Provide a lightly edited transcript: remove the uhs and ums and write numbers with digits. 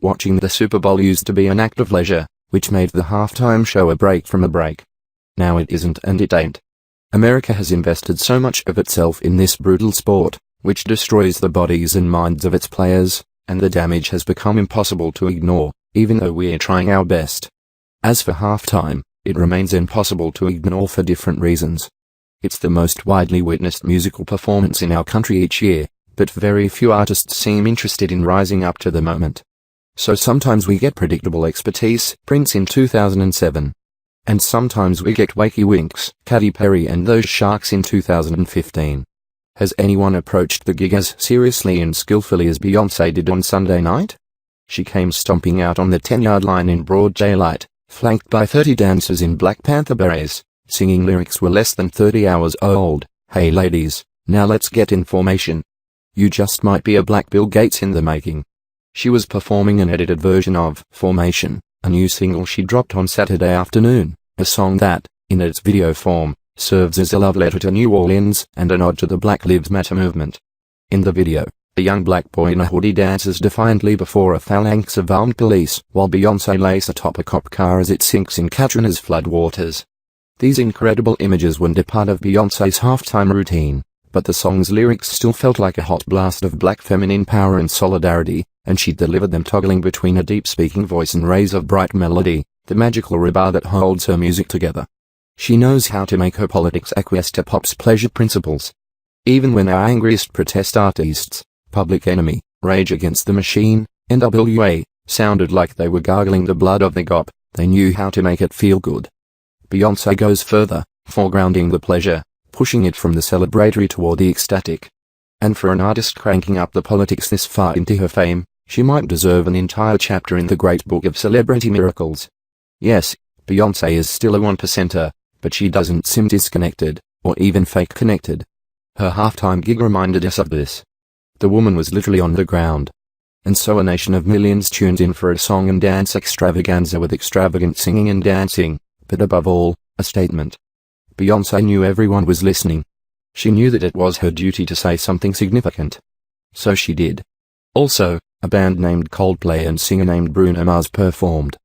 Watching the Super Bowl used to be an act of leisure, which made the halftime show a break from a break. Now it isn't and it ain't. America has invested so much of itself in this brutal sport, which destroys the bodies and minds of its players, and the damage has become impossible to ignore, even though we're trying our best. As for halftime, it remains impossible to ignore for different reasons. It's the most widely witnessed musical performance in our country each year, but very few artists seem interested in rising up to the moment. So sometimes we get predictable expertise, Prince in 2007. And sometimes we get wacky winks, Katy Perry and those sharks in 2015. Has anyone approached the gig as seriously and skillfully as Beyoncé did on Sunday night? She came stomping out on the 10-yard line in broad daylight, flanked by 30 dancers in Black Panther berets, singing lyrics were less than 30 hours old. Hey ladies, now let's get in formation. You just might be a Black Bill Gates in the making. She was performing an edited version of Formation, a new single she dropped on Saturday afternoon, a song that, in its video form, serves as a love letter to New Orleans and a nod to the Black Lives Matter movement. In the video, a young black boy in a hoodie dances defiantly before a phalanx of armed police, while Beyoncé lays atop a cop car as it sinks in Katrina's floodwaters. These incredible images were part of Beyoncé's halftime routine, but the song's lyrics still felt like a hot blast of black feminine power and solidarity, and she delivered them toggling between a deep-speaking voice and rays of bright melody, the magical rebar that holds her music together. She knows how to make her politics acquiesce to pop's pleasure principles. Even when our angriest protest artists, Public Enemy, Rage Against the Machine, NWA, sounded like they were gargling the blood of the GOP, they knew how to make it feel good. Beyoncé goes further, foregrounding the pleasure, pushing it from the celebratory toward the ecstatic. And for an artist cranking up the politics this far into her fame, she might deserve an entire chapter in the great book of celebrity miracles. Yes, Beyoncé is still a 1%er, but she doesn't seem disconnected, or even fake connected. Her halftime gig reminded us of this. The woman was literally on the ground. And so a nation of millions tuned in for a song and dance extravaganza with extravagant singing and dancing, but above all, a statement. Beyoncé knew everyone was listening. She knew that it was her duty to say something significant. So she did. Also, a band named Coldplay and singer named Bruno Mars performed.